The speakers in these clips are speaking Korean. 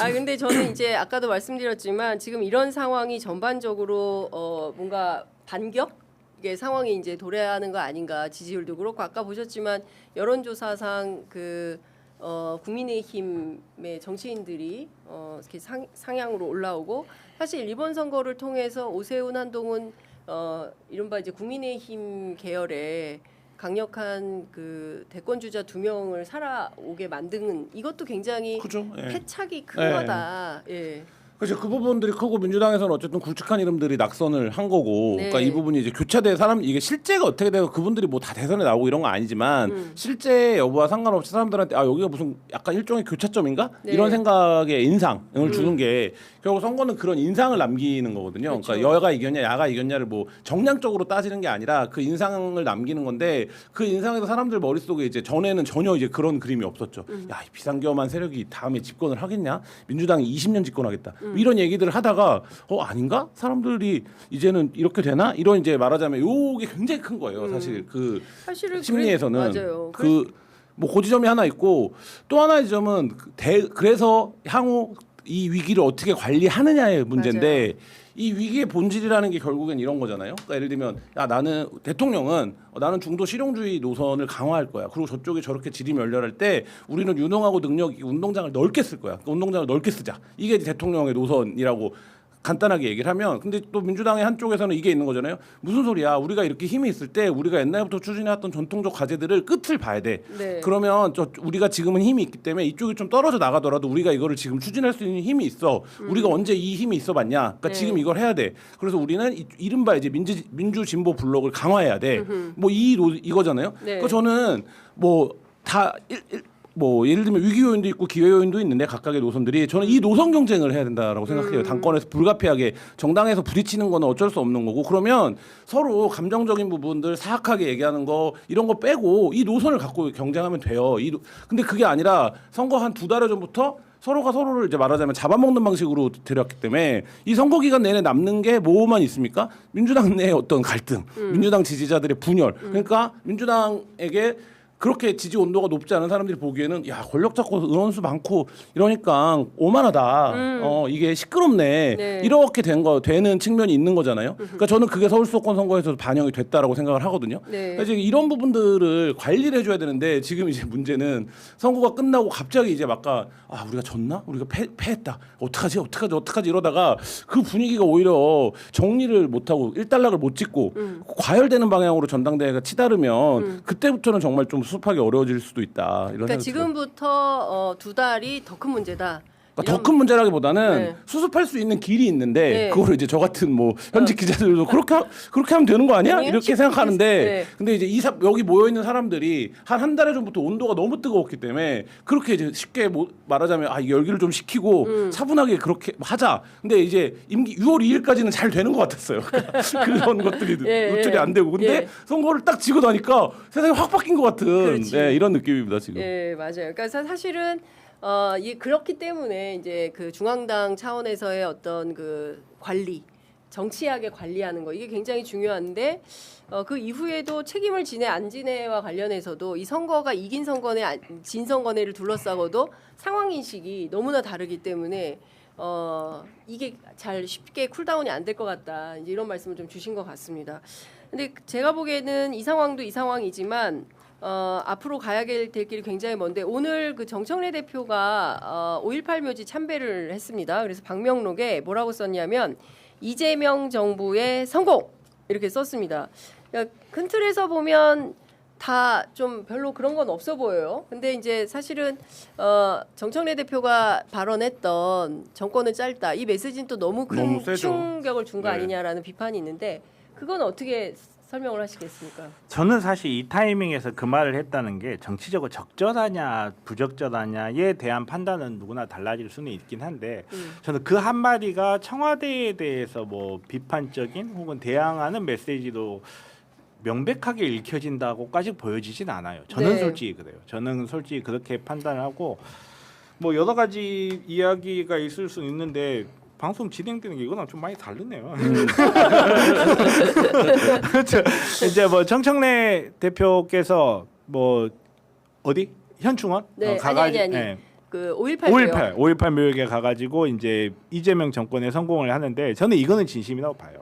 근데 저는 이제 아까도 말씀드렸지만 지금 이런 상황이 전반적으로 뭔가 반격의 상황이 이제 도래하는 거 아닌가. 지지율도 그렇고 아까 보셨지만 여론조사상 국민의힘의 정치인들이 이렇게 상향으로 올라오고 사실 이번 선거를 통해서 오세훈, 한동훈 이른바 이제 국민의힘 계열의 강력한 그 대권 주자 2명을 살아오게 만드는 이것도 굉장히 그죠? 예. 패착이 큰 예. 거다. 예. 그렇죠. 그 부분들이 크고 민주당에서는 어쨌든 굵직한 이름들이 낙선을 한 거고, 네. 그러니까 이 부분이 이제 교차된 사람 이게 실제가 어떻게 되고 그분들이 뭐 다 대선에 나오고 이런 거 아니지만 실제 여부와 상관없이 사람들한테 여기가 무슨 약간 일종의 교차점인가 네. 이런 생각의 인상을 주는 게 결국 선거는 그런 인상을 남기는 거거든요. 그렇죠. 그러니까 여가 이겼냐 야가 이겼냐를 뭐 정량적으로 따지는 게 아니라 그 인상을 남기는 건데 그 인상에서 사람들 머릿속에 이제 전에는 전혀 이제 그런 그림이 없었죠. 야, 이 비상경험한 세력이 다음에 집권을 하겠냐? 민주당이 20년 집권하겠다. 이런 얘기들을 하다가 아닌가? 사람들이 이제는 이렇게 되나? 이런 이제 말하자면 요게 굉장히 큰 거예요. 사실 그 사실은 심리에서는 맞아요. 뭐 고지점이 하나 있고 또 하나의 점은 그래서 향후 이 위기를 어떻게 관리하느냐의 문제인데 이 위기의 본질이라는 게 결국엔 이런 거잖아요. 그러니까 예를 들면 나는 대통령은 나는 중도 실용주의 노선을 강화할 거야. 그리고 저쪽이 저렇게 질이 멸렬할 때 우리는 유능하고 능력이 운동장을 넓게 쓸 거야. 그러니까 운동장을 넓게 쓰자. 이게 대통령의 노선이라고 간단하게 얘기를 하면, 근데 또 민주당의 한쪽에서는 이게 있는 거잖아요. 무슨 소리야? 우리가 이렇게 힘이 있을 때 우리가 옛날부터 추진해왔던 전통적 과제들을 끝을 봐야 돼. 네. 그러면 우리가 지금은 힘이 있기 때문에 이쪽이 좀 떨어져 나가더라도 우리가 이거를 지금 추진할 수 있는 힘이 있어. 우리가 언제 이 힘이 있어봤냐? 그러니까 네. 지금 이걸 해야 돼. 그래서 우리는 이른바 이제 민주 진보 블록을 강화해야 돼. 뭐 이거잖아요. 네. 그 저는 뭐 예를 들면 위기 요인도 있고 기회 요인도 있는데 각각의 노선들이 저는 이 노선 경쟁을 해야 된다라고 생각해요. 당권에서 불가피하게 정당에서 부딪히는 거는 어쩔 수 없는 거고, 그러면 서로 감정적인 부분들 사악하게 얘기하는 거 이런 거 빼고 이 노선을 갖고 경쟁하면 돼요. 근데 그게 아니라 선거 한 2달 전부터 서로가 서로를 이제 말하자면 잡아먹는 방식으로 들였기 때문에 이 선거 기간 내내 남는 게 뭐만 있습니까? 민주당 내의 어떤 갈등, 민주당 지지자들의 분열. 그러니까 민주당에게 그렇게 지지 온도가 높지 않은 사람들이 보기에는 권력 잡고 의원수 많고 이러니까 오만하다. 이게 시끄럽네. 네. 이렇게 되는 측면이 있는 거잖아요. 그러니까 저는 그게 서울 수도권 선거에서도 반영이 됐다라고 생각을 하거든요. 네. 그러니까 이런 부분들을 관리를 해줘야 되는데 지금 이제 문제는 선거가 끝나고 갑자기 이제 우리가 졌나? 우리가 패했다. 어떡하지 이러다가 그 분위기가 오히려 정리를 못하고 일단락을 못 짓고 과열되는 방향으로 전당대회가 치달으면 그때부터는 정말 좀 수습하기 어려워질 수도 있다. 이런 그러니까 생각이 들어요. 지금부터 2달이 더 큰 문제다. 그러니까 더 큰 문제라기보다는 네. 수습할 수 있는 길이 있는데 네. 그거를 이제 저 같은 뭐 현직 기자들도 그렇게 하면 되는 거 아니야? 아니요. 이렇게 생각하는데 네. 근데 이제 여기 모여 있는 사람들이 한 달 전부터 온도가 너무 뜨거웠기 때문에 그렇게 이제 쉽게 말하자면 열기를 좀 식히고 차분하게 그렇게 하자. 근데 이제 임기 6월 2일까지는 잘 되는 것 같았어요. 그런 것들이 예, 노출이 안 되고 근데 예. 선거를 딱 지고 나니까 세상이 확 바뀐 것 같은 그렇지. 이런 느낌입니다 지금. 예, 맞아요. 그러니까 사실은 그렇기 때문에 이제 그 중앙당 차원에서의 어떤 그 관리, 정치하게 관리하는 거 이게 굉장히 중요한데 그 이후에도 책임을 지내 안 지내와 관련해서도 이 선거가 이긴 선거네 진 선거네를 둘러싸고도 상황 인식이 너무나 다르기 때문에 이게 잘 쉽게 쿨다운이 안 될 것 같다. 이제 이런 말씀을 좀 주신 것 같습니다. 근데 제가 보기에는 이 상황도 이 상황이지만 앞으로 가야 될 길이 굉장히 먼데 오늘 그 정청래 대표가 5.18 묘지 참배를 했습니다. 그래서 방명록에 뭐라고 썼냐면 이재명 정부의 성공 이렇게 썼습니다. 그러니까 큰 틀에서 보면 다 좀 별로 그런 건 없어 보여요. 근데 이제 사실은 정청래 대표가 발언했던 정권은 짧다 이 메시지는 또 너무 큰 세죠. 충격을 준 거 네. 아니냐라는 비판이 있는데 그건 어떻게 설명을 하시겠습니까? 저는 사실 이 타이밍에서 그 말을 했다는 게 정치적으로 적절하냐 부적절하냐에 대한 판단은 누구나 달라질 수는 있긴 한데 저는 그 한마디가 청와대에 대해서 뭐 비판적인 혹은 대항하는 메시지로 명백하게 읽혀진다고까지 보여지진 않아요. 저는 네. 솔직히 그래요. 저는 솔직히 그렇게 판단을 하고 뭐 여러 가지 이야기가 있을 수 있는데 방송 진행되는 게 이거랑 좀 많이 다르네요. 그렇죠. 이제 뭐 정청래 대표께서 뭐 어디 현충원 네, 가가지고 아니. 그 5.18 5.18 묘역에 가가지고 이제 이재명 정권에 성공을 하는데 저는 이거는 진심이라고 봐요.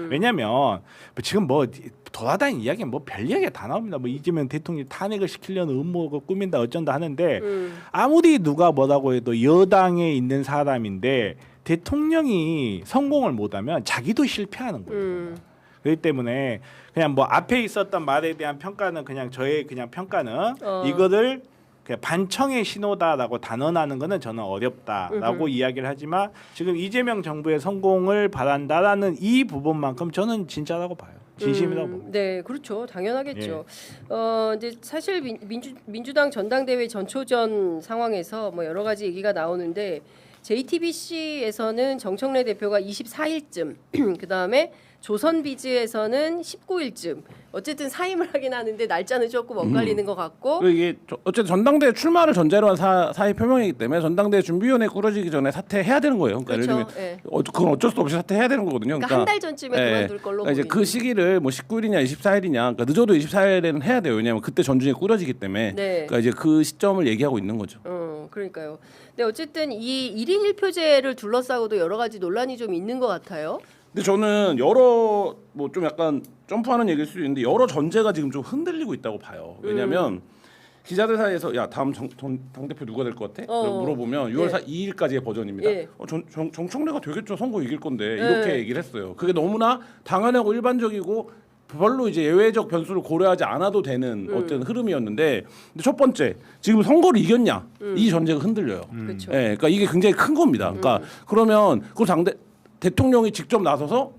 왜냐하면 지금 뭐 돌아다니는 이야기는 뭐 별 이야기가 다 나옵니다. 뭐 이재명 대통령 탄핵을 시키려는 음모가 꾸민다 어쩐다 하는데 아무리 누가 뭐라고 해도 여당에 있는 사람인데 대통령이 성공을 못하면 자기도 실패하는 거예요. 그렇기 때문에 그냥 뭐 앞에 있었던 말에 대한 평가는 그냥 저의 그냥 평가는 이거를 그냥 반청의 신호다라고 단언하는 거는 저는 어렵다라고 이야기를 하지만 지금 이재명 정부의 성공을 바란다라는 이 부분만큼 저는 진짜라고 봐요. 진심이라고 봅니다. 네, 그렇죠. 당연하겠죠. 이제 사실 민주당 전당대회 전초전 상황에서 뭐 여러 가지 얘기가 나오는데 JTBC에서는 정청래 대표가 24일쯤 그 다음에 조선비즈에서는 19일쯤 어쨌든 사임을 하긴 하는데 날짜는 조금 엇갈리는 것 같고 이게 어쨌든 전당대회 출마를 전제로 한 사의 표명이기 때문에 전당대회 준비위원회 꾸려지기 전에 사퇴해야 되는 거예요. 그러니까 그렇죠. 예를 들면 예. 그건 어쩔 수 없이 사퇴해야 되는 거거든요. 그러니까 한 달 전쯤에 그만둘 걸로 그러니까 이제 그 보이는. 시기를 뭐 19일이냐 24일이냐 그러니까 늦어도 24일에는 해야 돼요. 왜냐하면 그때 전준이 꾸려지기 때문에 네. 그러니까 이제 그 시점을 얘기하고 있는 거죠. 그러니까요. 근데 어쨌든 이 1인 1표제를 둘러싸고도 여러 가지 논란이 좀 있는 것 같아요. 근데 저는 여러 뭐 좀 약간 점프하는 얘기일 수도 있는데 여러 전제가 지금 좀 흔들리고 있다고 봐요. 왜냐하면 기자들 사이에서 야 다음 당대표 누가 될 것 같아? 물어보면 6월 2일까지의 버전입니다. 예. 정청래가 되겠죠. 선거 이길 건데 이렇게 얘기를 했어요. 그게 너무나 당연하고 일반적이고 별로 이제 예외적 변수를 고려하지 않아도 되는 어떤 흐름이었는데 근데 첫 번째 지금 선거를 이겼냐 이 전제가 흔들려요. 그렇죠. 예, 그러니까 이게 굉장히 큰 겁니다. 그러니까 그러면 그 대통령이 직접 나서서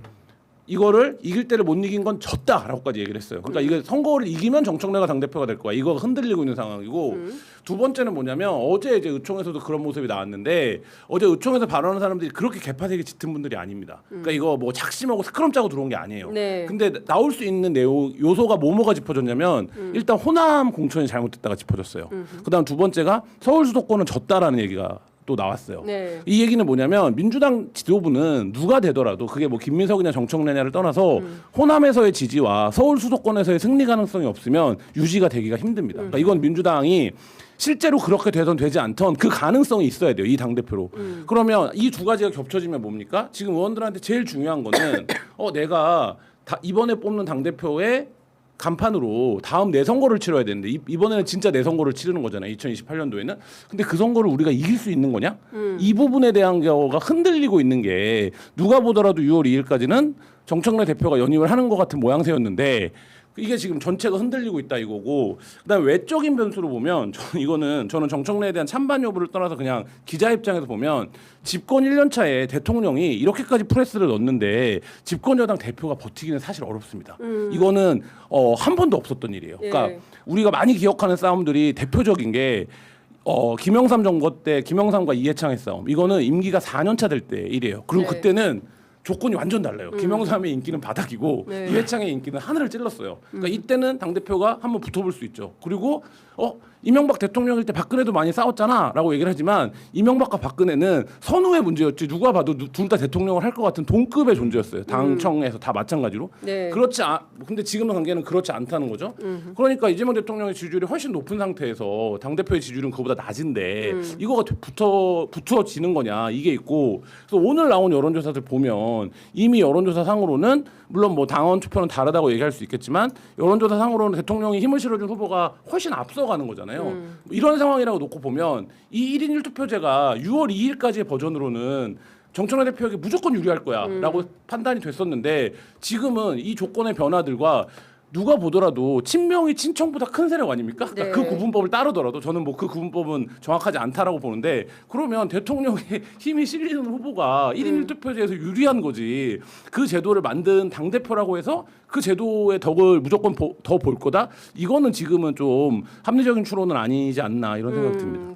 이거를 이길 때를 못 이긴 건 졌다라고까지 얘기를 했어요. 그러니까 이게 선거를 이기면 정청래가 당대표가 될 거야. 이거 흔들리고 있는 상황이고 두 번째는 뭐냐면 어제 이제 의총에서도 그런 모습이 나왔는데 어제 의총에서 발언하는 사람들이 그렇게 개파색이 짙은 분들이 아닙니다. 그러니까 이거 뭐 작심하고 스크럼 짜고 들어온 게 아니에요. 네. 근데 나올 수 있는 요소가 뭐가 짚어졌냐면 일단 호남 공천이 잘못됐다가 짚어졌어요. 그다음 두 번째가 서울 수도권은 졌다라는 얘기가 또 나왔어요. 네. 이 얘기는 뭐냐면 민주당 지도부는 누가 되더라도 그게 뭐 김민석이냐 정청래냐를 떠나서 호남에서의 지지와 서울 수도권에서의 승리 가능성이 없으면 유지가 되기가 힘듭니다. 그러니까 이건 민주당이 실제로 그렇게 되든 되지 않던 그 가능성이 있어야 돼요. 이 당대표로. 그러면 이 두 가지가 겹쳐지면 뭡니까? 지금 의원들한테 제일 중요한 거는 내가 이번에 뽑는 당대표의 간판으로 다음 내선거를 치러야 되는데 이번에는 진짜 내선거를 치르는 거잖아요. 2028년도에는. 근데 그 선거를 우리가 이길 수 있는 거냐? 이 부분에 대한 거가 흔들리고 있는 게 누가 보더라도 6월 2일까지는 정청래 대표가 연임을 하는 것 같은 모양새였는데 이게 지금 전체가 흔들리고 있다 이거고 그다음에 외적인 변수로 보면 저는 정청래에 대한 찬반 여부를 떠나서 그냥 기자 입장에서 보면 집권 1년 차에 대통령이 이렇게까지 프레스를 넣는데 집권 여당 대표가 버티기는 사실 어렵습니다. 이거는 한 번도 없었던 일이에요. 그러니까 예. 우리가 많이 기억하는 싸움들이 대표적인 게 김영삼 정부 때 김영삼과 이해창의 싸움 이거는 임기가 4년 차 될 때 일이에요. 그리고 네. 그때는 조건이 완전 달라요. 김영삼의 인기는 바닥이고 네. 이해창의 인기는 하늘을 찔렀어요. 그러니까 이때는 당 대표가 한번 붙어볼 수 있죠. 그리고 이명박 대통령일 때 박근혜도 많이 싸웠잖아라고 얘기를 하지만 이명박과 박근혜는 선후의 문제였지 누가 봐도 둘 다 대통령을 할 것 같은 동급의 존재였어요. 당청에서 다 마찬가지로. 네. 근데 지금의 관계는 그렇지 않다는 거죠. 그러니까 이재명 대통령의 지지율이 훨씬 높은 상태에서 당 대표의 지지율은 그보다 낮은데 이거가 붙어지는 거냐 이게 있고. 그래서 오늘 나온 여론조사들 보면 이미 여론조사 상으로는 물론 뭐 당원 투표는 다르다고 얘기할 수 있겠지만 여론조사 상으로는 대통령이 힘을 실어준 후보가 훨씬 앞서가는 거잖아요. 이런 상황이라고 놓고 보면 이 1인 1투표제가 6월 2일까지의 버전으로는 정청래 대표에게 무조건 유리할 거야라고 판단이 됐었는데 지금은 이 조건의 변화들과 누가 보더라도 친명이 친청보다 큰 세력 아닙니까? 그러니까 네. 그 구분법을 따르더라도 저는 뭐 그 구분법은 정확하지 않다라고 보는데 그러면 대통령의 힘이 실리는 후보가 1인 1투표제에서 유리한 거지 그 제도를 만든 당대표라고 해서 그 제도의 덕을 무조건 더 볼 거다? 이거는 지금은 좀 합리적인 추론은 아니지 않나 이런 생각이 듭니다.